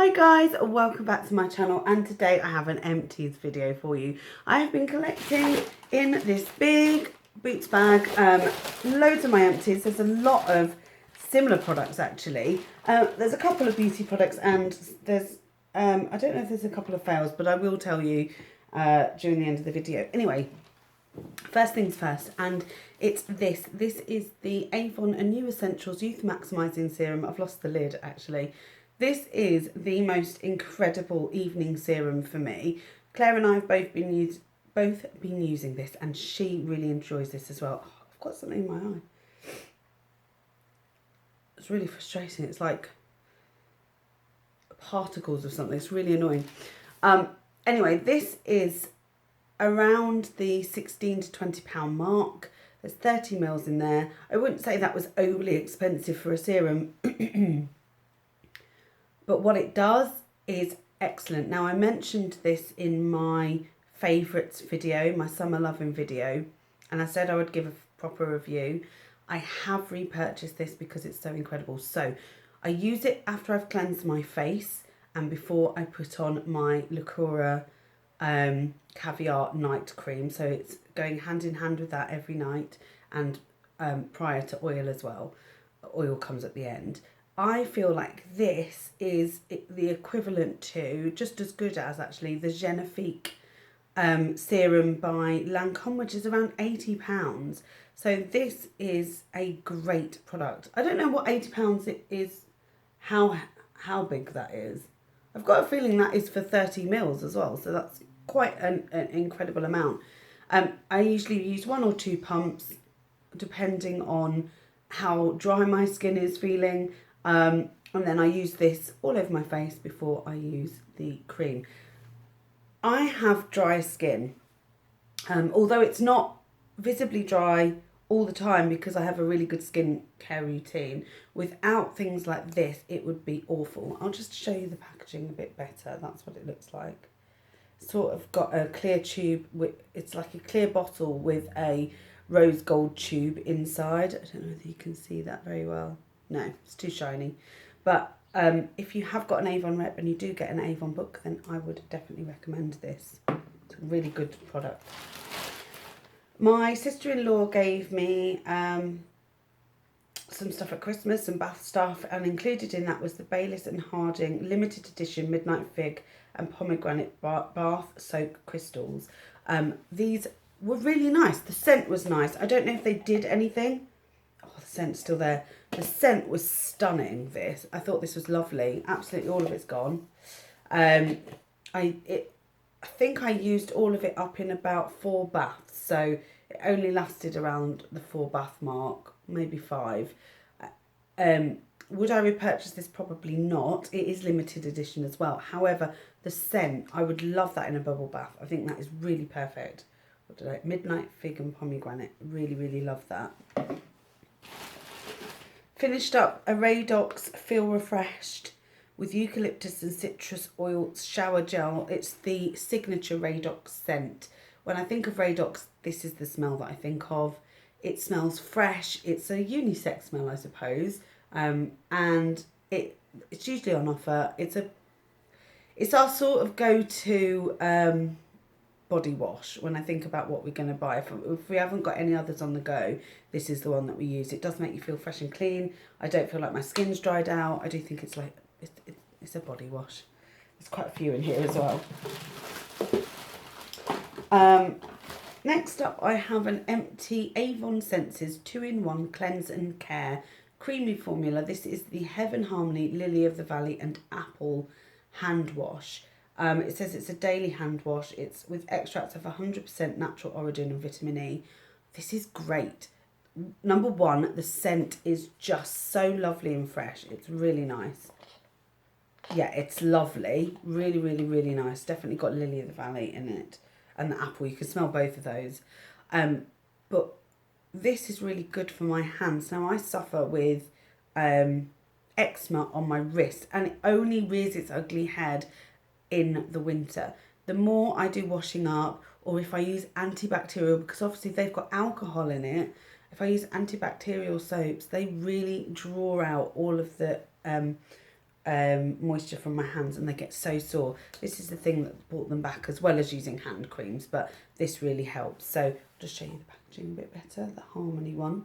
Hi guys, welcome back to my channel, and today I have an empties video for you. I have been collecting in this big boots bag loads of my empties. There's a lot of similar products actually. There's a couple of beauty products, and there's I don't know if there's a couple of fails, but I will tell you during the end of the video. Anyway, first things first, and it's this. This is the Avon A New Essentials Youth Maximising Serum. I've lost the lid actually. This is the most incredible evening serum for me. Claire and I have both been using this, and she really enjoys this as well. Oh, I've got something in my eye. It's really frustrating. It's like particles of something. It's really annoying. Anyway, this is around the £16 to £20 mark. There's 30 mils in there. I wouldn't say that was overly expensive for a serum. But what it does is excellent. Now, I mentioned this in my favourites video, my summer loving video, and I said I would give a proper review. I have repurchased this because it's so incredible. So I use it after I've cleansed my face and before I put on my Lacura Caviar night cream. So it's going hand in hand with that every night, and prior to oil as well. Oil comes at the end. I feel like this is the equivalent to, just as good as actually, the Genifique serum by Lancome, which is around £80. So this is a great product. I don't know what £80 it is, how big that is. I've got a feeling that is for 30 mils as well, so that's quite an incredible amount. I usually use 1 or 2 pumps depending on how dry my skin is feeling. And then I use this all over my face before I use the cream. I have dry skin, although it's not visibly dry all the time because I have a really good skin care routine. Without things like this, it would be awful. I'll just show you the packaging a bit better. That's what it looks like. Sort of got a clear tube, it's like a clear bottle with a rose gold tube inside. I don't know if you can see that very well. No, it's too shiny. But if you have got an Avon rep and you do get an Avon book, then I would definitely recommend this. It's a really good product. My sister-in-law gave me some stuff at Christmas, some bath stuff, and included in that was the Baylis and Harding limited edition Midnight Fig and Pomegranate Bath Soak Crystals. These were really nice. The scent was nice. I don't know if they did anything. Oh, the scent's still there. The scent was stunning, this. I thought this was lovely. Absolutely all of it's gone. I think I used all of it up in about 4 baths. So it only lasted around the 4 bath mark, maybe 5. Would I repurchase this? Probably not. It is limited edition as well. However, the scent, I would love that in a bubble bath. I think that is really perfect. What did I? Midnight Fig and Pomegranate. Really, really love that. Finished up a Radox Feel Refreshed with eucalyptus and citrus oil shower gel. It's the signature Radox scent. When I think of Radox, this is the smell that I think of. It smells fresh. It's a unisex smell, I suppose. And it's usually on offer. It's our sort of go-to body wash when I think about what we're going to buy. If we haven't got any others on the go, this is the one that we use. It does make you feel fresh and clean. I don't feel like my skin's dried out. I do think it's like it's a body wash. There's quite a few in here as well. Next up, I have an empty Avon Senses 2-in-1 Cleanse and Care creamy formula. This is the Heaven Harmony Lily of the Valley and Apple hand wash. It says it's a daily hand wash. It's with extracts of 100% natural origin and vitamin E. This is great. Number one, the scent is just so lovely and fresh. It's really nice. Yeah, it's lovely. Really, really, really nice. Definitely got Lily of the Valley in it. And the apple. You can smell both of those. But this is really good for my hands. Now, I suffer with eczema on my wrist, and it only rears its ugly head in the winter. The more I do washing up, or if I use antibacterial, because obviously they've got alcohol in it, if I use antibacterial soaps, they really draw out all of the moisture from my hands and they get so sore. This is the thing that brought them back, as well as using hand creams, but this really helps. So I'll just show you the packaging a bit better, the Harmony one.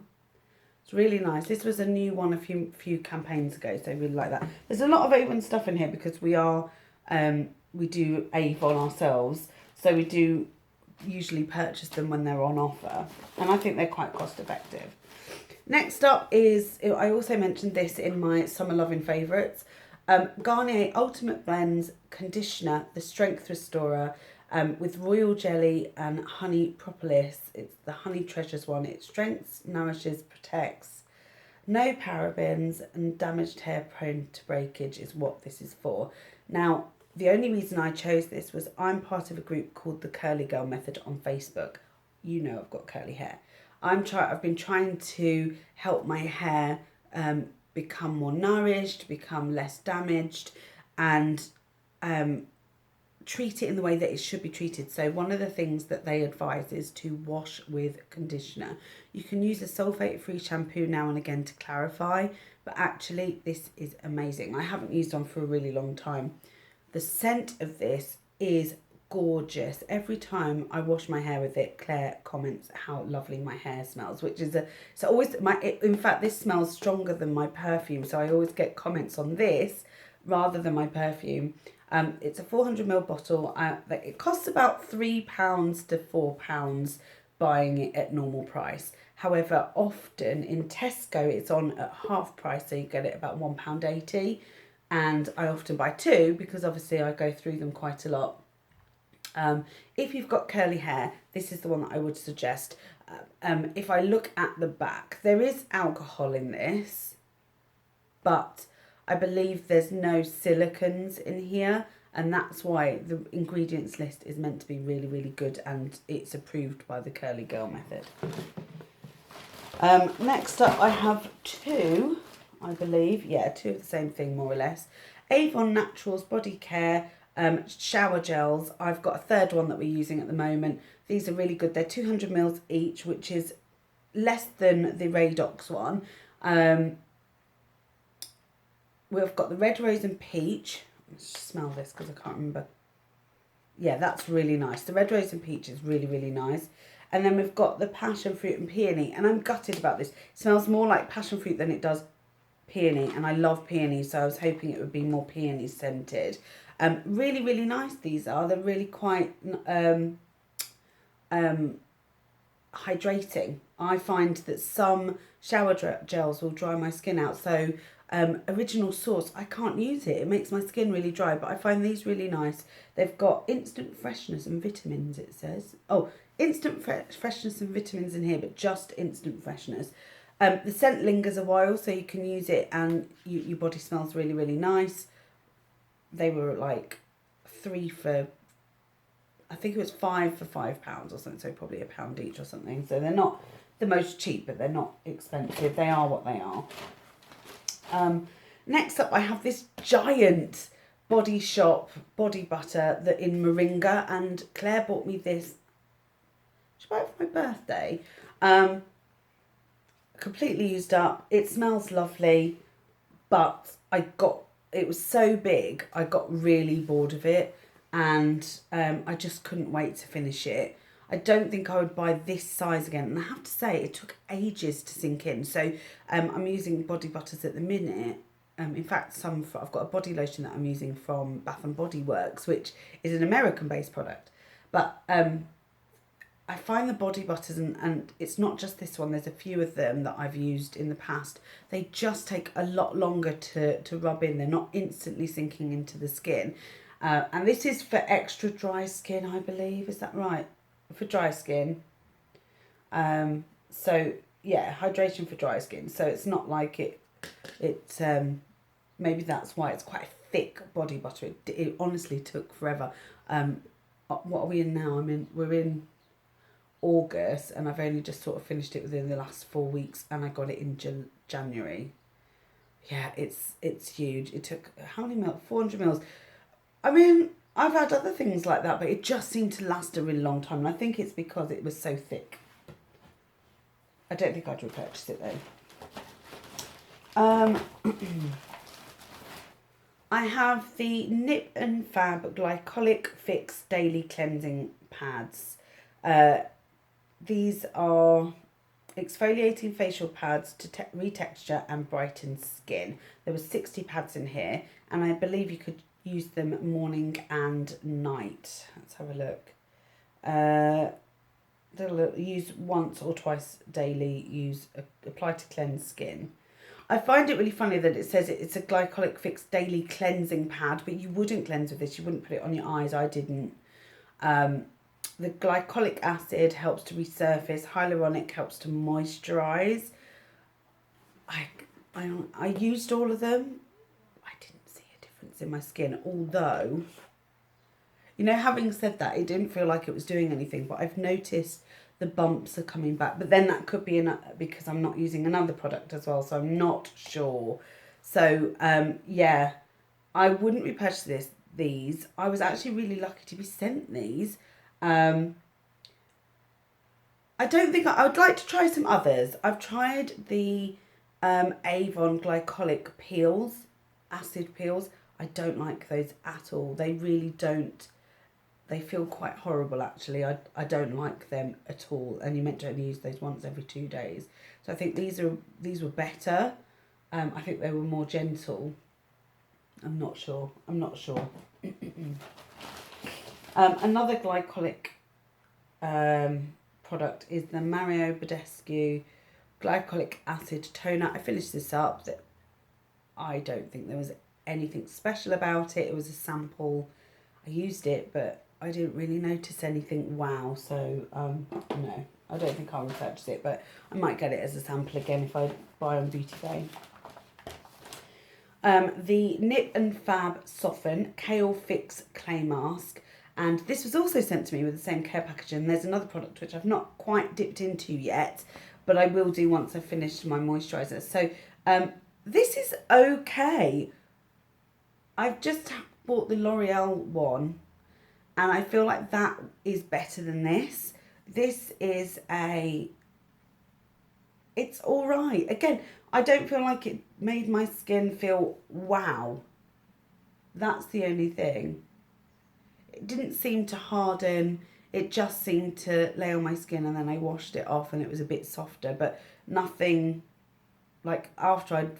It's really nice. This was a new one a few campaigns ago, so I really like that. There's a lot of Avon stuff in here because we do Avon ourselves, so we do usually purchase them when they're on offer, and I think they're quite cost effective. Next up is, I also mentioned this in my Summer Loving Favourites, Garnier Ultimate Blends Conditioner, the Strength Restorer, with royal jelly and honey propolis. It's the Honey Treasures one. It strengthens, nourishes, protects. No parabens and damaged hair prone to breakage is what this is for. Now, the only reason I chose this was I'm part of a group called the Curly Girl Method on Facebook. You know I've got curly hair. I've been trying to help my hair become more nourished, become less damaged, and treat it in the way that it should be treated. So one of the things that they advise is to wash with conditioner. You can use a sulfate-free shampoo now and again to clarify, but actually this is amazing. I haven't used one for a really long time. The scent of this is gorgeous. Every time I wash my hair with it, Claire comments how lovely my hair smells, which is in fact this smells stronger than my perfume, so I always get comments on this rather than my perfume. It's a 400ml bottle. It costs about £3 to £4 buying it at normal price. However, often in Tesco it's on at half price, so you get it about £1.80, and I often buy two because obviously I go through them quite a lot. If you've got curly hair, this is the one that I would suggest. If I look at the back, there is alcohol in this, but I believe there's no silicones in here, and that's why the ingredients list is meant to be really, really good, and it's approved by the Curly Girl Method. Next up, I have two, I believe, two of the same thing, more or less. Avon Naturals Body Care shower gels. I've got a third one that we're using at the moment. These are really good. They're 200ml each, which is less than the Radox one. We've got the red rose and peach. Let's just smell this because I can't remember. Yeah, that's really nice. The red rose and peach is really, really nice. And then we've got the passion fruit and peony. And I'm gutted about this. It smells more like passion fruit than it does peony. And I love peony, so I was hoping it would be more peony scented. Really, really nice these are. They're really quite hydrating. I find that some shower gels will dry my skin out. So Original Source, I can't use it. It makes my skin really dry, but I find these really nice. They've got instant freshness and vitamins, it says. Oh, instant freshness and vitamins in here, but just instant freshness. The scent lingers a while, so you can use it and your body smells really, really nice. They were like I think it was 5 for £5 or something, so probably £1 each or something. So they're not the most cheap, but they're not expensive. They are what they are. Next up, I have this giant Body Shop body butter that in Moringa, and Claire bought me this. She bought it for my birthday. Completely used up. It smells lovely, but it was so big, I got really bored of it, and I just couldn't wait to finish it. I don't think I would buy this size again, and I have to say it took ages to sink in. So I'm using body butters at the minute. In fact, I've got a body lotion that I'm using from Bath and Body Works, which is an American-based product. But I find the body butters, and it's not just this one, there's a few of them that I've used in the past. They just take a lot longer to rub in. They're not instantly sinking into the skin. And this is for extra dry skin, I believe. Is that right? For dry skin. So yeah, hydration for dry skin. So it's not like it maybe that's why it's quite a thick body butter. It honestly took forever. What are we in now? We're in August, and I've only just sort of finished it within the last 4 weeks, and I got it in January. Yeah, it's huge. It took how many mils? 400ml. I mean, I've had other things like that, but it just seemed to last a really long time. And I think it's because it was so thick. I don't think I'd repurchase it though. I have the Nip and Fab Glycolic Fix Daily Cleansing Pads. These are exfoliating facial pads to retexture and brighten skin. There were 60 pads in here, and I believe you could use them morning and night. Let's have a look. Use once or twice daily. Apply to cleanse skin. I find it really funny that it says it's a glycolic fix daily cleansing pad, but you wouldn't cleanse with this. You wouldn't put it on your eyes. I didn't. The glycolic acid helps to resurface. Hyaluronic helps to moisturize. I used all of them. I didn't see a difference in my skin, although, having said that, it didn't feel like it was doing anything, but I've noticed the bumps are coming back. But then that could be because I'm not using another product as well, so I'm not sure. So, yeah, I wouldn't repurchase these. I was actually really lucky to be sent these. I don't think I would like to try some others. I've tried the Avon glycolic peels, acid peels. I don't like those at all. They really don't. They feel quite horrible, actually. I don't like them at all. And you're meant to only use those once every 2 days. So I think these were better. I think they were more gentle. I'm not sure. Another glycolic product is the Mario Badescu glycolic acid toner. I finished this up. I don't think there was anything special about it. It was a sample. I used it, but I didn't really notice anything wow. So no, I don't think I'll repurchase it, but I might get it as a sample again if I buy on Beauty Bay. The Nip and Fab Soften Kale Fix Clay Mask. And this was also sent to me with the same care package. And there's another product which I've not quite dipped into yet, but I will do once I've finished my moisturiser. So this is okay. I've just bought the L'Oreal one, and I feel like that is better than this. This is it's all right. Again, I don't feel like it made my skin feel wow. That's the only thing. It didn't seem to harden. It just seemed to lay on my skin, and then I washed it off and it was a bit softer, but nothing, like after I'd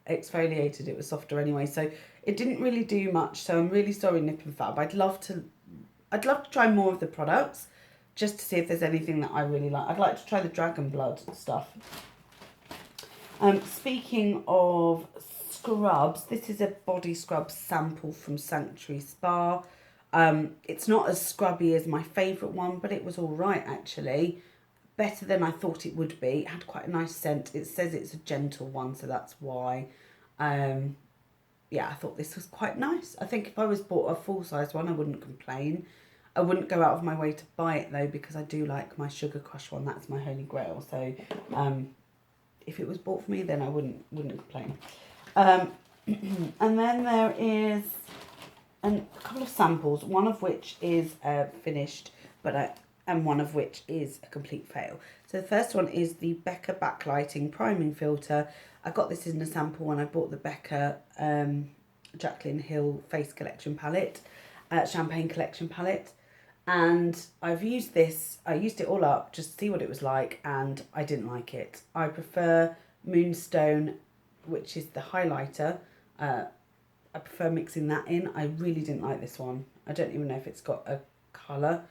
exfoliated it was softer anyway, so it didn't really do much. So I'm really sorry, Nip and Fab. I'd love to try more of the products just to see if there's anything that I really like. I'd like to try the Dragon Blood stuff. Speaking of scrubs, this is a body scrub sample from Sanctuary Spa. It's not as scrubby as my favourite one, but it was all right, actually. Better than I thought it would be. It had quite a nice scent. It says it's a gentle one, so that's why. Yeah, I thought this was quite nice. I think if I was bought a full-size one, I wouldn't complain. I wouldn't go out of my way to buy it, though, because I do like my Sugar Crush one. That's my holy grail. So if it was bought for me, then I wouldn't complain. And then there is a couple of samples, one of which is finished, and one of which is a complete fail. So the first one is the Becca Backlighting Priming Filter. I got this in a sample when I bought the Becca Jaclyn Hill Face Collection palette, Champagne Collection palette. And I've used this, I used it all up just to see what it was like, and I didn't like it. I prefer Moonstone, which is the highlighter. I prefer mixing that in. I really didn't like this one. I don't even know if it's got a colour.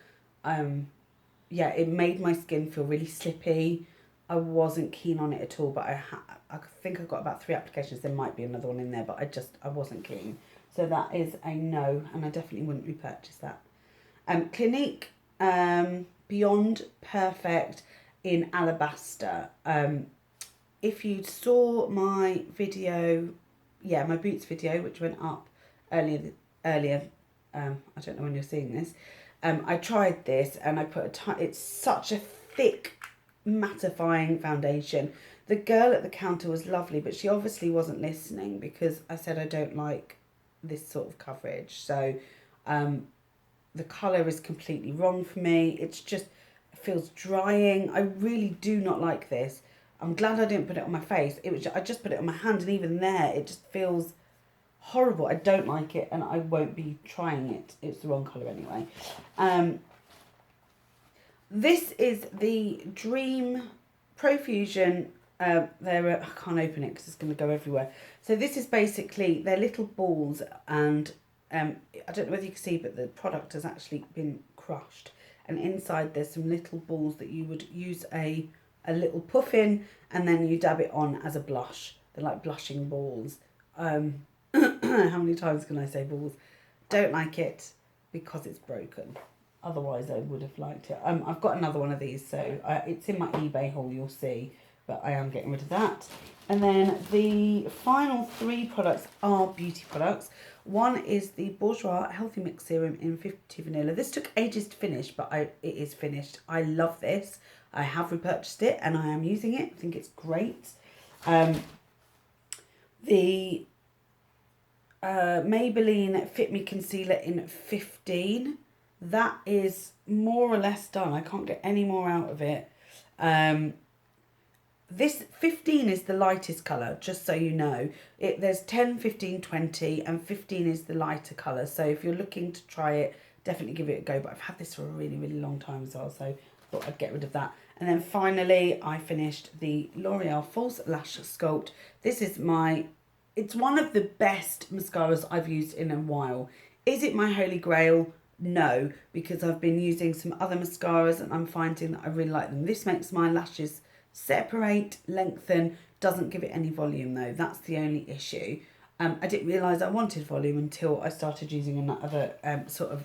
Yeah, it made my skin feel really slippy. I wasn't keen on it at all, but I think I've got about 3 applications. There might be another one in there, but I wasn't keen. So that is a no, and I definitely wouldn't repurchase that. Clinique Beyond Perfect in Alabaster. If you saw my video, my Boots video, which went up earlier, I don't know when you're seeing this, I tried this and I put it's such a thick mattifying foundation. The girl at the counter was lovely, but she obviously wasn't listening because I said I don't like this sort of coverage. So the colour is completely wrong for me. It's just, it feels drying. I really do not like this. I'm glad I didn't put it on my face. I just put it on my hand, and even there, it just feels horrible. I don't like it, and I won't be trying it. It's the wrong colour anyway. This is the Dream Profusion. I can't open it because it's going to go everywhere. So this is basically, they're little balls, and I don't know whether you can see, but the product has actually been crushed. And inside there's some little balls that you would use a little puff in, and then you dab it on as a blush. They're like blushing balls. How many times can I say balls? Don't like it because it's broken. Otherwise I would have liked it. I've got another one of these, so it's in my eBay haul, you'll see, but I am getting rid of that. And then the final 3 products are beauty products. One is the Bourjois Healthy Mix Serum in 50 Vanilla. This took ages to finish, but it is finished. I love this. I have repurchased it and I am using it. I think it's great. The Maybelline Fit Me Concealer in 15. That is more or less done. I can't get any more out of it. This 15 is the lightest colour, just so you know. There's 10, 15, 20, and 15 is the lighter colour. So if you're looking to try it, definitely give it a go. But I've had this for a really, really long time as well, so I thought I'd get rid of that. And then finally, I finished the L'Oreal False Lash Sculpt. This is it's one of the best mascaras I've used in a while. Is it my holy grail? No, because I've been using some other mascaras and I'm finding that I really like them. This makes my lashes separate, lengthen, doesn't give it any volume though. That's the only issue. I didn't realise I wanted volume until I started using another sort of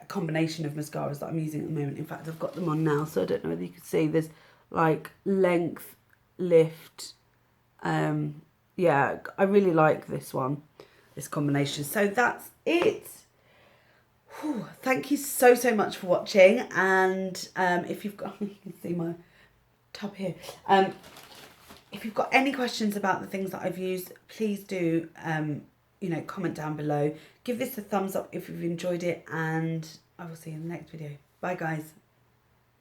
combination of mascaras that I'm using at the moment. In fact, I've got them on now, so I don't know whether you can see. There's like length, lift. Yeah, I really like this one, this combination. So that's it. Whew, thank you so much for watching. And if you've got, you can see my tub here. If you've got any questions about the things that I've used, please do comment down below. Give this a thumbs up if you've enjoyed it, and I will see you in the next video. Bye guys.